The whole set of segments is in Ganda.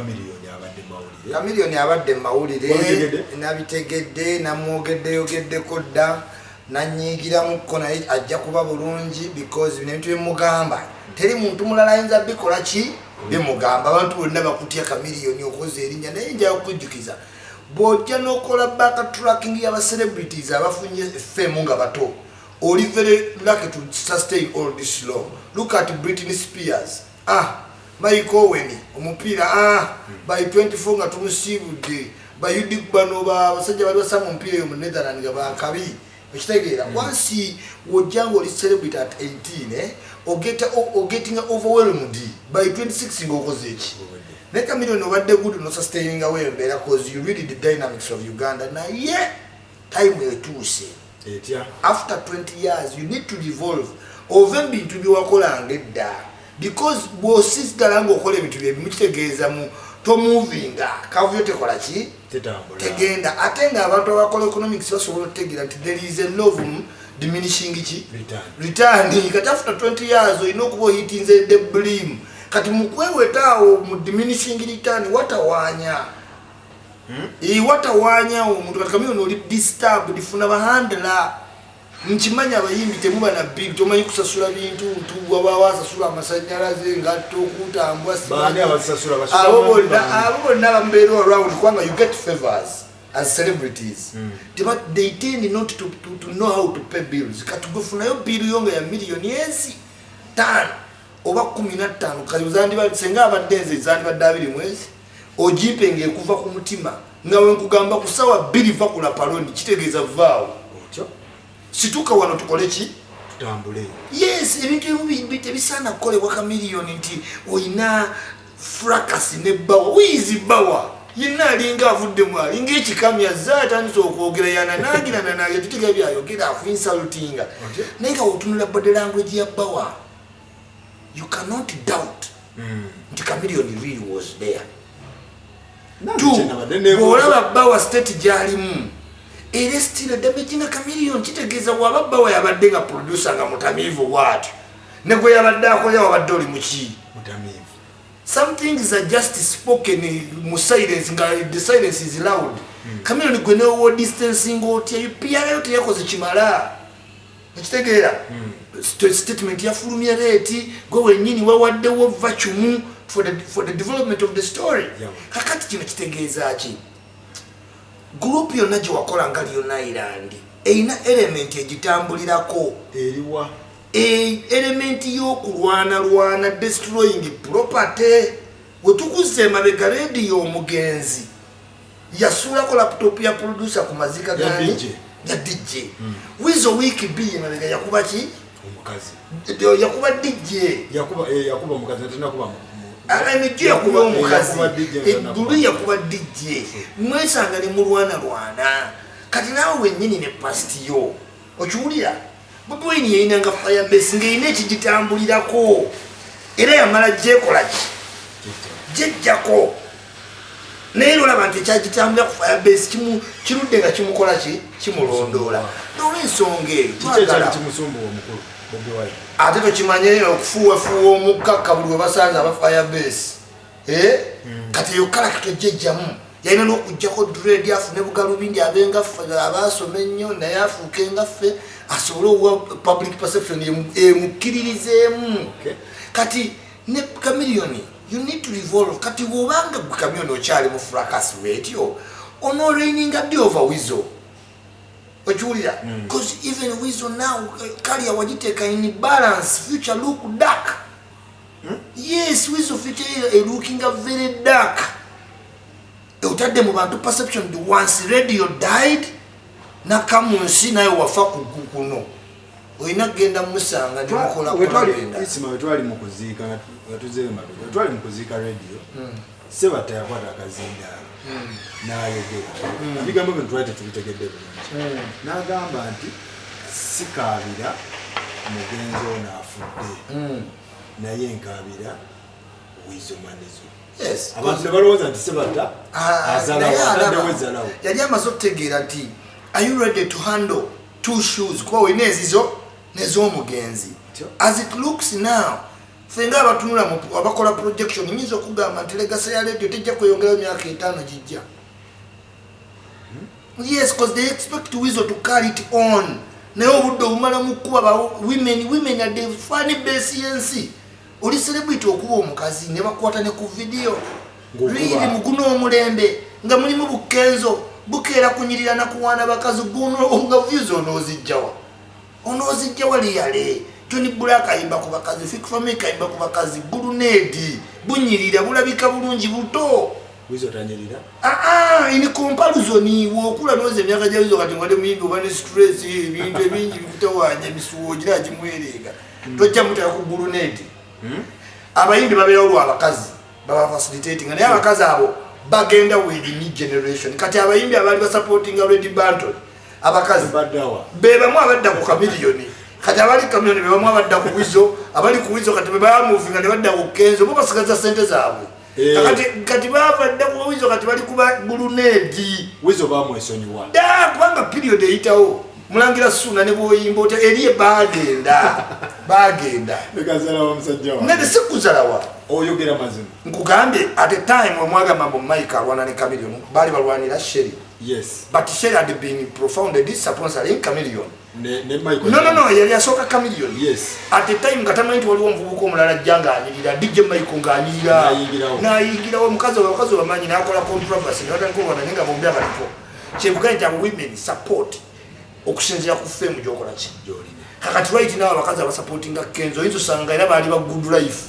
mawulire Chameleon abadde mawulire nabitegedde namwogeddeko dda nanyigiramuko naye ajja kuba bulungi because bino ebintu bimugamba teri muntu mulala ayinza bikola ki bimugamba abantu bonna bakutya Chameleon okoze erinnya naye nja okujjukiza bw'ojja n'okola backtracking y'aba celebrities abafunye fame nga bato oli very lucky to sustain all this long. Look at Britney Spears. Michael Owen omupiira by 24 nga tumusibudde bayudik bano basajja bali basanga omupiira mu Netherlands nga bakabi ekitegeera once wojjango oli celebrity at 18 or getting overwhelmed by 26 ngokoze eki ne Chameleon obadde good no sustaining away because you read the dynamics of Uganda na time etuuse after 20 years you need to evolve over bintu byowakolanga edda because bw'osisigala ng'okola ebintu bye bimukitegeeza mu tomovinga kavyo tekola ki tegenda ate ng'abantu abakola economics basobola okutegeera nti there is a law of diminishing ki return kati after 20 years olina okuba ohitinze the blame kati mukwewetaawo mu diminishing return watawaanya watawaanya omuntu kati Chameleon oli disturbed funa bahandla nkimanya abayimbi temuba na bill tomanyi kusasula bintu ntugwa bawasasula amasanyalaze ngatto okutambwa abo bonna bambeera around kwanga you get favors as celebrities but they tend not to know how to pay bills kati gufunayo bill yonga ya millioni ensi 5 oba 15 kali zandiba senga abadenze zandiba David mwezi ojipenge kuva ku mutima ngawe nkugamba kusawa bill va kula paloni kitegeeza vaawo situka wano tukole ki tutambule yes ebintu ebisana kolebwa Chameleon nti oyina fracas ne bawa wizi bawa yina linga avudde mwali ng'ekikamya zaatandise okwogera yananagira nanage tutega byayogera afu insultinga naye nga otunula body language ya bawa you cannot doubt nti Chameleon really was there bw'olaba bawa state gy'alimu era still damaging Chameleon kitegeeza wababbawa yabadde nga producer nga mutamiivu waati ne gwe yabadde akola wabadde oli muki mutamiivu some things are just spoken mu silence nga the silence is loud Chameleon gwe newo distancing otya yupiayo teyakoze kimala ekitegeera statement yafulumya leeti gwe wennyini wawaddewo vacuum for the development of the story kakati kino kitegeeza ki group yonna gye wakola nga Lion Island eyina element egitambulirako eriwa element y'okulwana destroying property wetukuze emabega radio omugenzi yasulako laptop ya producer ku mazika gani ya DJ wizo week B emabega yakuba ki omukazi yakuba DJ yakuba omukazi natenda kuba Amejia kuba omukazi eggulu yakuba DJ mwesanga ne mulwana kati nawe wennyini ne pastiyo okiwulira Bobi Wine yayina nga Firebase ng'eyina ekigitambulirako era yamala gyekola ki gyejjako naye olaba nti ekyagitambulira ku Firebase kirudde nga kimukola ki kimulondoola n'olw'ensonga eyo kimusumbuwa omukulu Bobi Wine ate tokimanye okufuuwafuuwa omukaka buli we basanze aba Firebase kati eyo kala katojjejjamu yalina n'okuggyako dread afune bugalubindi abenga ffe abaasoma ennyo naye afuuke nga ffe asobole owa public perception emukkiririzeemu kati ne Chameleon you need to revolve kati bw'obanga gwe Chameleon okyali mu fracas radio ono reininga ddi over Weasel okiwulira because even Weasel now career wagiteeka in balance future look dark yes Weasel future looking very dark utadde mu bantu perception once radio died nakamunsi naye wafa kuno oyina genda musanga ne mukola kwenda isima wetwali mukuziika wetwali mukuziika radio sebata yakwata akazindaalo n'ayogera ebigambo bino twali tetubitegedde bulungi n'agamba nti sikaabira mugenzi ono afudde naye nkaabira Weasel manizo yes abantu ne balowooza nti sebata azalawo ezalawo yali amaze okutegeera nti are you ready to handle two shoes kuba olina ezizo n'ez'omugenzi as it looks now fenga abatunula abakola projection nyinza okugamba nti legacy ya radio tejja kweyongera emyaka 5 gijja. Yes, because they expect Weasel to carry it on. Naye obudde obumala mu kuba ba women are the funny base yensi. Oli celebrity okuba omukazi ne bakwata ne ku video. Really muguno omulembe nga mulimu bukenzo bukeera kunyirira na kuwana bakazi guno nga views onozijjawa. Onozijjawa liyale. Tony Black ayimba ku bakazi, Fik Family ayimba ku bakazi, Gurunedi bunyirira bulabika bulungi buto. Weasel tanyirira? In comparison wokula noze emyaka gya Weasel kati ngade muyimbi oba ne stress ebintu ebingi bikutawanya bisuwo gira kimwerenga. Tojja mutaka ku Gurunedi. Abayimbi babeera olwa abakazi baba facilitating naye abakazi abo bagenda with the new generation. Kati abayimbi abali ba supporting already Banton abakazi badawa bebamu abadda ku Chameleone. Kati abali Chameleone bebamu abadda ku Weasel, abali ku Weasel kati beba moving ne badda ku Kenzo bo basigaza sente zaabwe. Kati bavadde ku Weasel kati bali kuba Gurunedi. Weasel bamwesonyiwa Da kubanga period eyitawo mulangira Suna ne boyimba oti eriye bagenda nekazala wa musajja wa nede sikuzalawa oyogera mazima nkugambe at a time omwaga mambo Mike alwana ne Chameleone bali balwanira Sherry. Yes, but Sherry had been profoundly disappointed in Chameleone. ne Michael No, yali asoka Chameleone. Yes, at the time katamanyi waliwo omuvubuka omulala jjanga anyirira DJ Michael ng'anyirira n'ayingirawo omukazi abakazi bamanyi n'akola controversy ne batankolwana nenga bombi abaliko kyebuga nti abo women support okusinziira ku fame gy'okola ki kakati right now abakazi abasupportinga Kenzo oyinza osanga era baali ba good life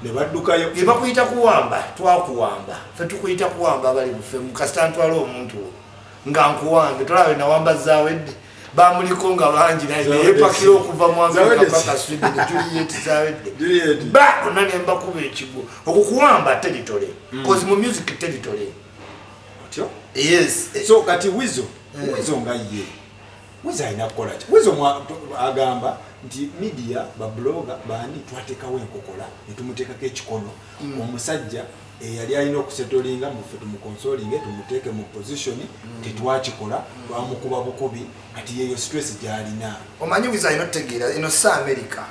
ne baddukayo ge bakuyita kuwamba twakuwamba ffe tukuyita kuwamba abali bufe mukasita ntwala omuntu nga nkuwambe tolabe nawamba zaawedde bamuliko nga bangi naye pakira okuva mu Amerika paka Sweden Juliet zawedde ba onna ne mbakuba ekigo okukuwamba territory cause mu music territory otyo. yes So kati Weasel nga ye Weasel ayina kukola ki? Weasel agamba nti media ba blogger bani twatekawo enkokola ne tumuteekako ekikono omusajja yali alina okusettolinga muffe tumukonsolinge tumuteeke mu position tetwakikola twamukuba bukubi kati yeyo stress gyalina. omanyi Weasel ayina otegeera eno si America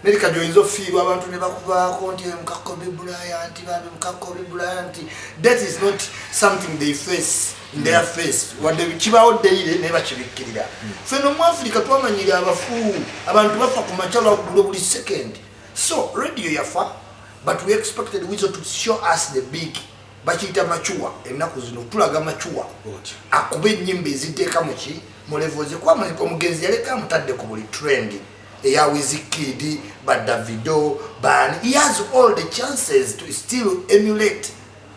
gyoyinza ofiirwa abantu ne bakubaako nti Mukakobe Bryant babe Mukakobe Bryant. That is not something they face in their face wadde kibaawo daily naye bakibikkirira. Feno mu Africa twamanyira abafu abantu bafa ku makyalo aggulo buli second. So radio yafa but we expected Weasel to show us the big bakiyita machuwa ennaku zino tulaga machuwa akube ennyimba eziteeka muki mu levels kwama omugenzi yaleka amutadde ku buli trend eya Wizkid Davido ban he has all the chances to still emulate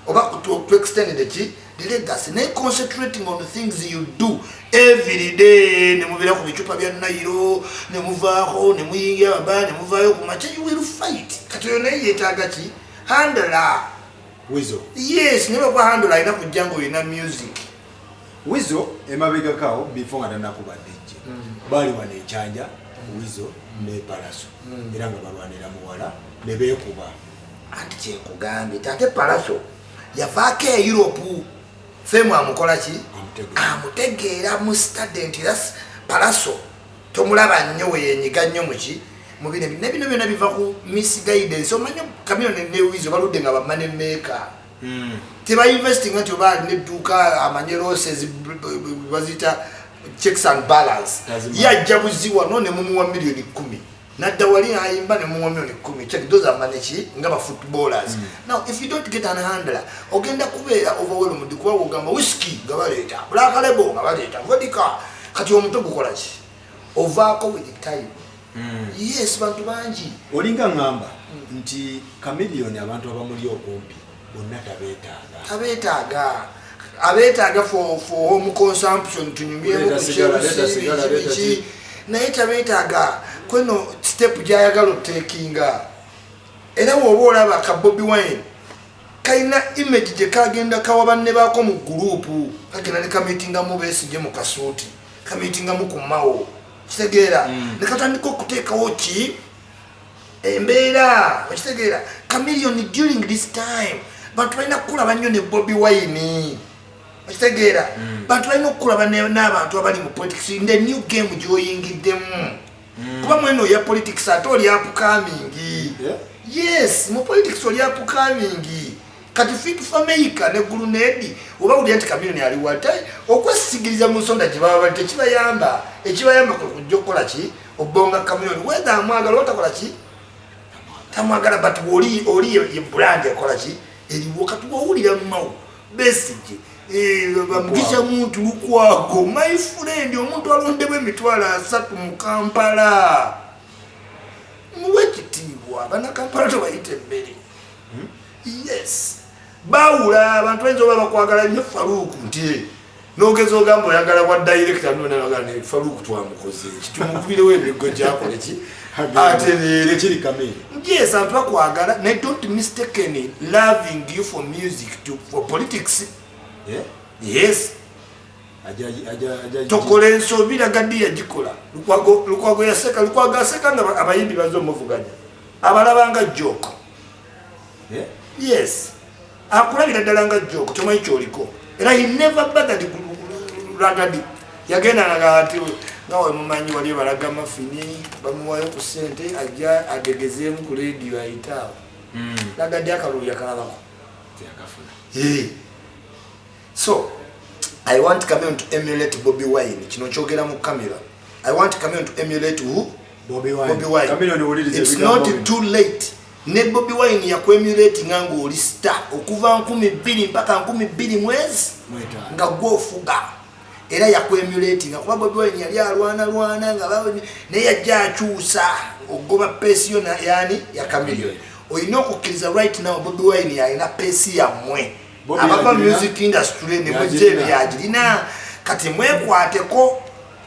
oba to extend the legacy and concentrating on the things you do every day. Ne mubira ku bicupa bya Nairo ne muvaho ne muyingira baba ne muvayo ku macha you will fight kati yona yetaga ki handler Weasel. Yes, ne ba handler ina kujango ina music Weasel emabega kao before ngana kuba DJ bali wane chanja Weasel ne Palaso era nga balwanira muwala ne beekuba anti kyekugambe tate Palaso yavaako e Europe femu amukola ki amutegeera mu student that's Palaso tomulaba nnyo weyenyiga nnyo muki mu bino byonna biva ku misguidance. Omanyi Chameleone ne Weasel baludde nga bamane maker teba investing nti oba nedduuka amanye losses bazita checks and balance yajja buziwa no ne mumuwa milioni 10 nadda wali ayimba ne mumuwa milioni 10 check those are manage nga ba footballers. Now if you don't get an handler ogenda kubeera overwhelmed kuba ogamba whiskey nga baleeta black label nga baleeta vodka kati omuntu gukola ki ovaako with the time. Yes bantu bangi olinga ngamba nti Chameleone abantu abamuli okumpi bonna tabeetaaga for home consumption tunyumyemu kukyeki naye tabeetaaga kweno step gyayagala otekinga era woba olaba ka Bobi Wine kalina image gye kagenda kawa banne baako mu gurupu kagenda ne kamitingamu Besigye mu kasuuti kamitingamu ku Mao kitegeera ne katandika okuteekawo ki embeera okitegeera Chameleone during this time bantu balina kukulaba nnyo ne Bobi Wine okitegeera bantu balina okukulaba n'abantu abali mu politics in the new game gy'oyingiddemu kuba mweno ya politics ate oli upcoming. Yes, mu politics oli upcoming. Kati fit for America ne Gulunedi oba uli anti Chameleone ali wata okwesigiriza mu nsonda gye baba bali tekibayamba ekibayamba kujjokola ki obonga Chameleone whether amwagala otakola ki tamwagala but oli ye brand yakola ki eriwo kati wawulira mmawo besije bamugisha muntu lukwago my friend omuntu alondebwa emitwalo 3 mu Kampala muwekitiibwa bana Kampala tobayite emmere. Yes. Bawula abantu benzo baba kwagala nnyo Faruku nti nogeza ogamba oyagala kwa director none nagane Faruku twamukoze kitumukubire w'emigo gyakole ki aterere kiri Chameleone. Yes, abantu kwagala ne don't mistaken loving you for music for politics. Yes. Tokole nsobira gadi yagikola lukwago yaseka lukwaga seka nga abayimbi bazomuvuganya abalabanga joko. Yes. Akulabira ddala nga joko tomanyi kyoliko era he never bothered ragadi yagenda nagati ngawe mumanyi wali balaga mafini bamuwayo ku sente ajja adegezeemu ku radio ayitaawo ragadi akaluya kalabako yakafuna. So I want Chameleone to emulate Bobi Wine. Kino kyogera mu camera. I want Chameleone to emulate who? Bobi Wine. It's not too late. Ne Bobi Wine yakwemulate ngango oli star okuva 12 mpaka 12 mwezi nga gwofuga era yakwemulate nga kuba Bobi Wine yali alwana nga bawe ne yajja akyusa ogoba pesi yona yani ya Chameleone. Oyina okukkiriza right now Bobi Wine yalina pesi ya mwe abava music industry ne mujebe yagirina kati mwekwateko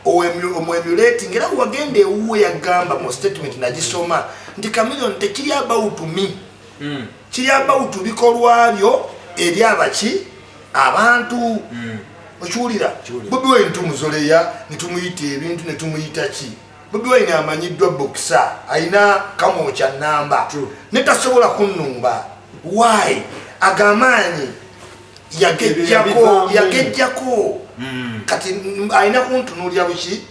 omwemulate ngera wagende uwe yagamba mu statement nagisoma nti Chameleone tekiri about me kiri about bikolwa byo eri abaki abantu okiwulira. Bobi Wine tumuzoleya nitumuyita ebintu netumuyita ki Bobi Wine amanyiddwa boxer ayina kamocha namba netasobola kunnumba why agamanyi yagejjako kati ayina kuntunuulira buki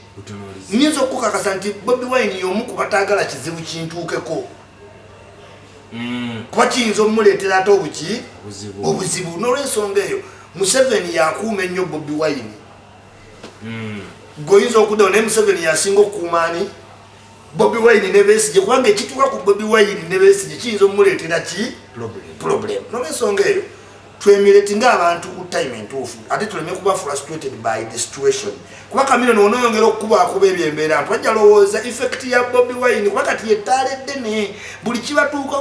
nyinza okukakasa nti Bobi Wine y'omu ku bataagala kizibu kintuukeko kuba kiyinza omumuleetera ate obuki obuzibu n'olwensonga eyo Museveni yakuuma ennyo Bobi Wine goyinza okuddawo naye Museveni yasinga okukuumaani Bobi Wine ne Besigye kubanga ekituuka ku Bobi Wine ne Besigye kiyinza omumuleetera ki problem n'olwensonga eyo twemulate ng'abantu ku time entuufu ate tuleme kuba frustrated by the situation kuba Chameleone onoyongera okukuba ebyembeera ntwajja lowooza effect ya Bobi Wine kuba kati yettaala eddene buli kibatuuka